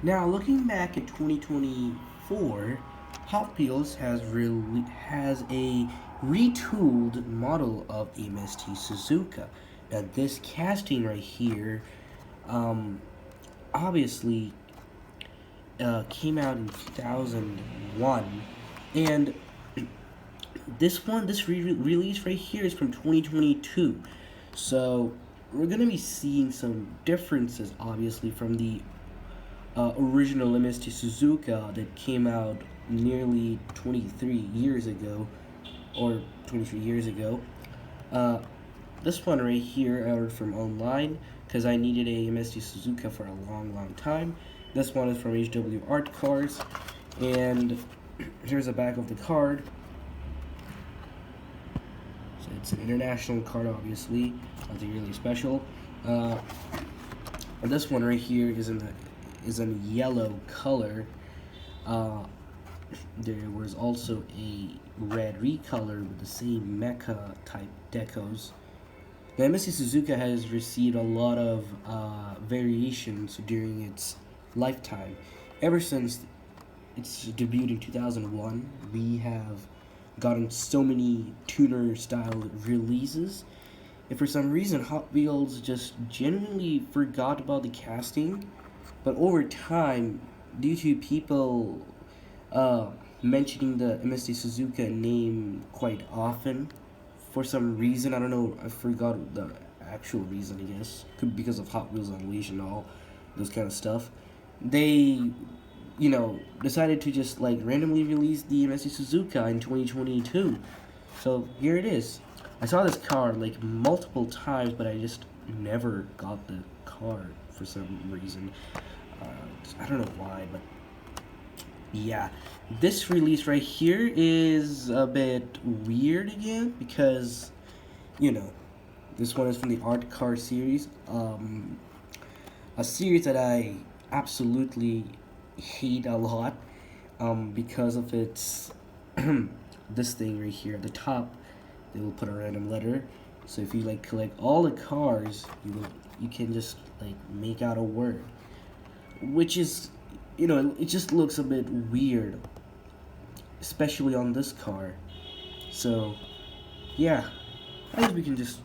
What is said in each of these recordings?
Now, looking back at 2024, Hot Wheels has a retooled model of MST Suzuka. Now, this casting right here, um, obviously, came out in 2001, and this release right here is from 2022. So we're gonna be seeing some differences, obviously, from the original MST Suzuka that came out nearly 23 years ago, or 23 years ago. Uh, this one right here I ordered from online because I needed a MST Suzuka for a long time. This one is from HW Art Cars, and here's the back of the card. So it's an international card, obviously, nothing really special. And this one right here is in yellow color. Uh, there was also a red recolor with the same mecha type decos. The MSC Suzuka has received a lot of variations during its lifetime. Ever since its debut in 2001, we have gotten so many tuner style releases. And for some reason, Hot Wheels just genuinely forgot about the casting. But over time, due to people uh, mentioning the MST Suzuka name quite often, for some reason, I don't know, I forgot the actual reason, I guess. Could be because of Hot Wheels Unleashed and all those kind of stuff. They, decided to just like randomly release the MST Suzuka in 2022. So here it is. I saw this car like multiple times, but I just never got the car for some reason. Uh, I don't know why, but yeah. This release right here is a bit weird again because, you know, this one is from the Art Car series. A series that I absolutely hate a lot because of its this thing right here at the top. They will put a random letter. So if you like collect all the cars, you can just like make out a word, which is, it just looks a bit weird, especially on this car. So yeah, I guess we can just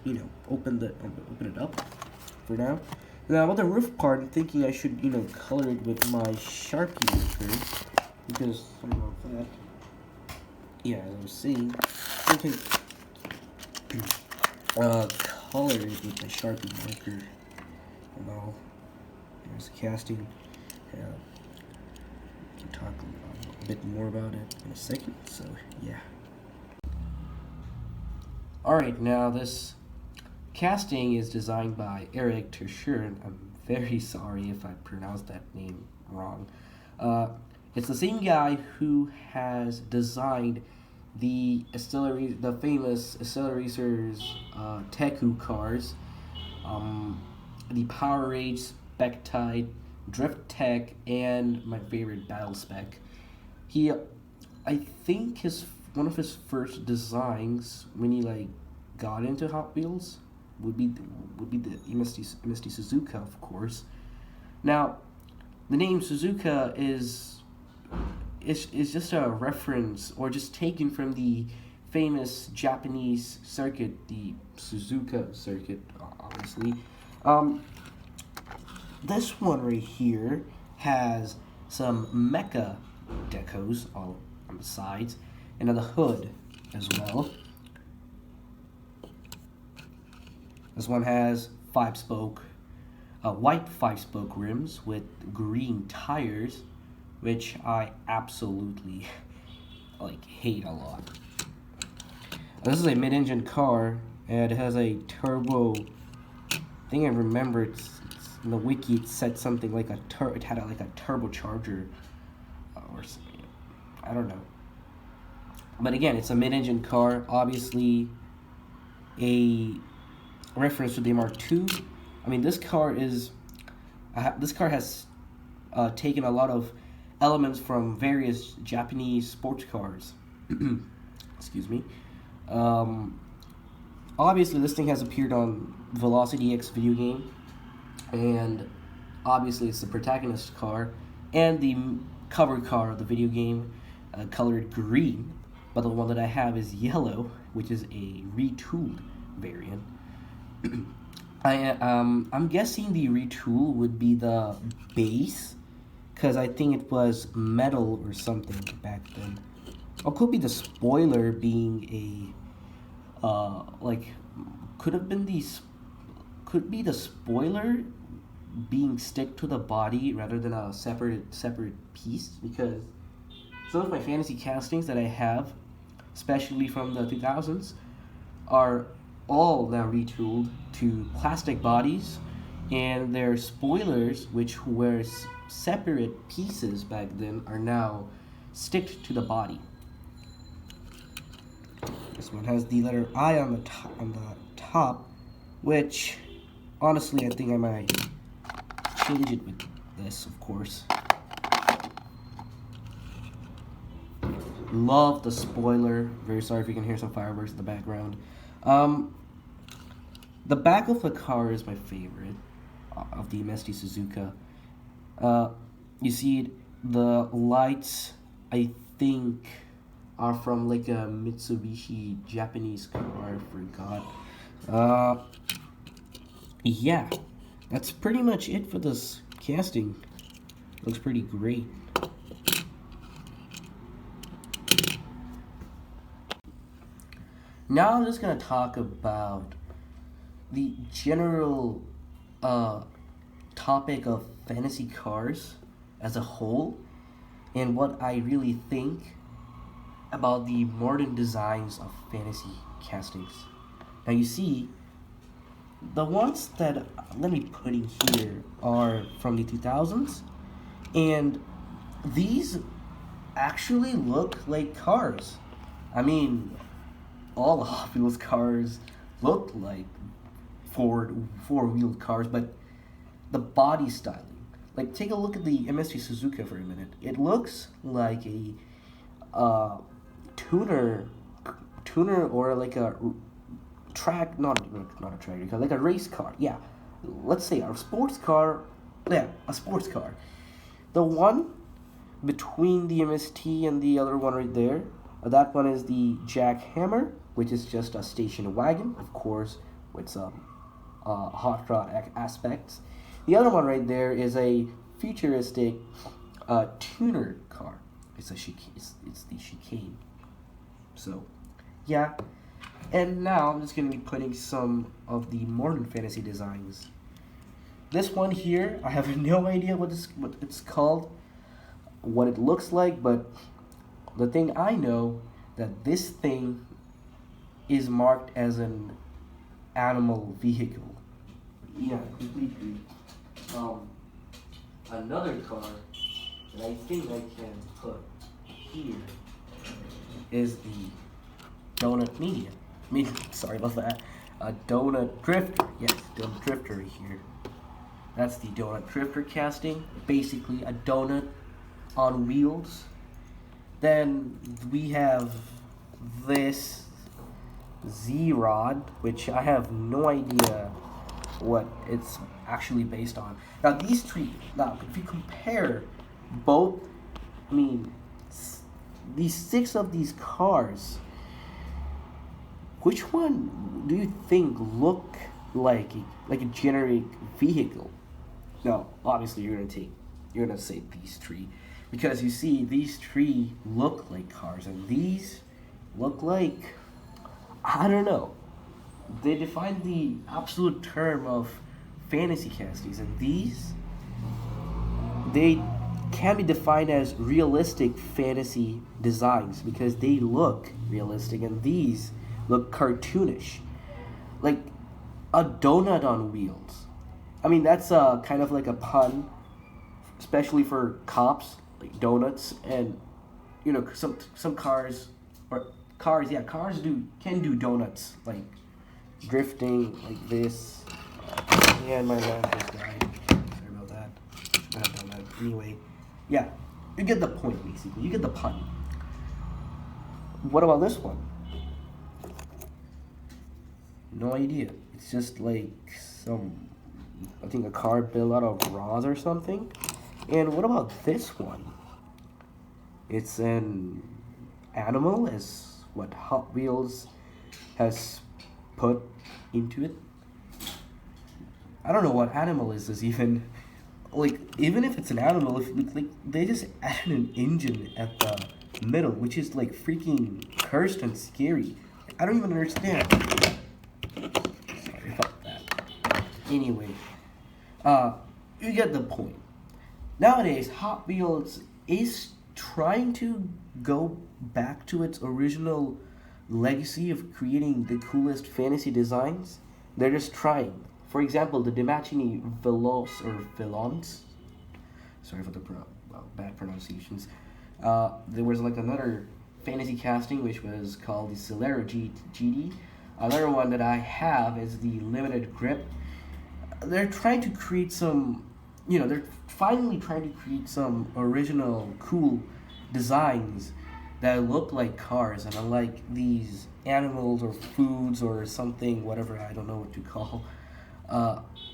open it up for now. Now about the roof part, I'm thinking I should color it with my Sharpie marker because I don't know if that. Yeah, as I was saying, I can color it with my Sharpie marker and all. There's the casting. Yeah, we can talk a bit more about it in a second. So yeah. All right, now this casting is designed by Eric Tershur. I'm very sorry if I pronounced that name wrong. Uh, it's the same guy who has designed the famous Acceleracers Teku cars, the Power Rage Spectide, Drift Tech, and my favorite Battle Spec. I think one of his first designs when he like got into Hot Wheels would be the MST Suzuka, of course. Now, the name Suzuka is just a reference or just taken from the famous Japanese circuit, the Suzuka circuit, obviously. Um, this one right here has some mecha decos all on the sides and on the hood as well. This one has white 5-spoke rims with green tires, which I absolutely hate a lot. This is a mid-engine car, and it has a turbo. I think I remember it's in the wiki. It said something like it had like a turbocharger, or something. I don't know. But again, it's a mid-engine car. Obviously, a reference to the Mark II. I mean, this car has taken a lot of elements from various Japanese sports cars. Excuse me. Obviously, this thing has appeared on Velocity X video game, and obviously, it's the protagonist car. and the cover car of the video game colored green, but the one that I have is yellow, which is a retooled variant. I'm guessing the retool would be the base, because I think it was metal or something back then. Or could be the spoiler being a like could have been could be the spoiler being stick to the body rather than a separate piece, because some of my fantasy castings that I have, especially from the 2000s, are all now retooled to plastic bodies, and their spoilers, which were separate pieces back then, are now sticked to the body. This one has the letter I on the top, which honestly I think I might change it with this, of course. Love the spoiler. Very sorry if you can hear some fireworks in the background. The back of the car is my favorite of the MST Suzuka. You see it, the lights, I think, are from like a Mitsubishi Japanese car. I forgot. Yeah, that's pretty much it for this casting. Looks pretty great. Now I'm just gonna talk about the general topic of fantasy cars as a whole, and what I really think about the modern designs of fantasy castings. Now you see, the ones that let me put in here are from the 2000s, and these actually look like cars. I mean, all Hot Wheels cars look like four-wheeled cars, but the body styling. Like, take a look at the MST Suzuka for a minute. It looks like a tuner or like a track, not a track car, like a race car. Yeah, let's say a sports car. Yeah, a sports car. The one between the MST and the other one right there, that one is the Jackhammer, which is just a station wagon, of course, with some hot rod aspects. The other one right there is a futuristic tuner car. It's the chicane. So, yeah. And now I'm just going to be putting some of the modern fantasy designs. This one here, I have no idea what it's called, what it looks like, but the thing I know, that this thing is marked as an animal vehicle. Yeah, completely. Another car that I think I can put here is the Donut Media. I mean, sorry about that. A Donut Drifter. Yes, Donut Drifter right here. That's the Donut Drifter casting. Basically, a donut on wheels. Then we have this Z-Rod, which I have no idea what it's actually based on. Now these three, if you compare both, I mean, these 6 of these cars, which one do you think look like a generic vehicle? No, obviously you're gonna say these 3, because you see these 3 look like cars, and these look like, I don't know. They define the absolute term of fantasy castings, and these, they can be defined as realistic fantasy designs because they look realistic, and these look cartoonish, like a donut on wheels. I mean, that's kind of like a pun, especially for cops, like donuts, and you know, some cars can do donuts, like drifting like this. And my lamp just died. Sorry about that. Should have done that. Anyway, yeah, you get the point, basically. You get the pun. What about this one? No idea. It's just like I think a car built out of rods or something. And what about this one? It's an animal, as what Hot Wheels has put into it. I don't know what animal is this even. Like, even if it's an animal, if like they just added an engine at the middle, which is like freaking cursed and scary. I don't even understand. Sorry about that. Anyway, you get the point. Nowadays, Hot Wheels is trying to go back to its original legacy of creating the coolest fantasy designs. They're just trying. For example, the Dimaccini Veloce or Velons. Sorry for the bad pronunciations. There was like another fantasy casting which was called the Celera GD. Another one that I have is the Limited Grip. They're trying to create some, they're finally trying to create some original cool designs that look like cars and unlike these animals or foods or something, whatever, I don't know what to call,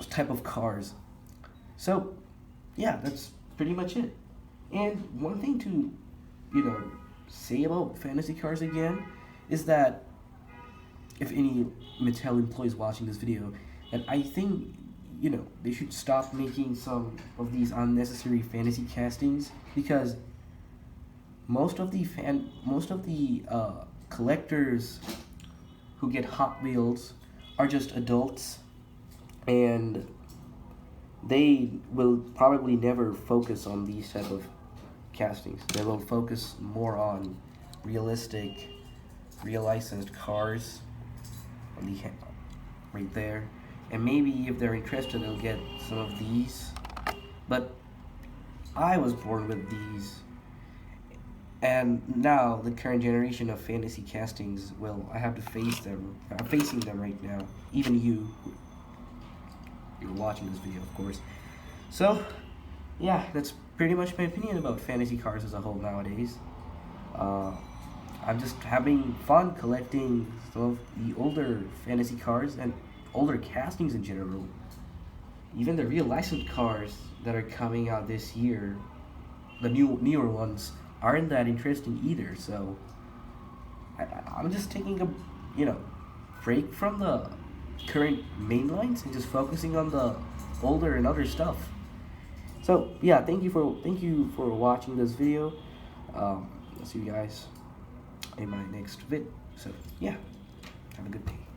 type of cars. So, yeah, that's pretty much it. And one thing to, say about fantasy cars again is that if any Mattel employees watching this video, and I think they should stop making some of these unnecessary fantasy castings because most of the collectors who get Hot Wheels are just adults, and they will probably never focus on these type of castings. They will focus more on realistic, real licensed cars on the right there. And maybe if they're interested, they'll get some of these. But I was born with these. And now, the current generation of fantasy castings, well, I have to face them. I'm facing them right now. Even you're watching this video, of course. So, yeah, that's pretty much my opinion about fantasy cars as a whole nowadays. I'm just having fun collecting some of the older fantasy cars and older castings in general. Even the real licensed cars that are coming out this year, the newer ones, aren't that interesting either. So I'm just taking a break from the current main lines and just focusing on the older and other stuff. So yeah, thank you for watching this video. I'll see you guys in my next vid. So yeah, have a good day.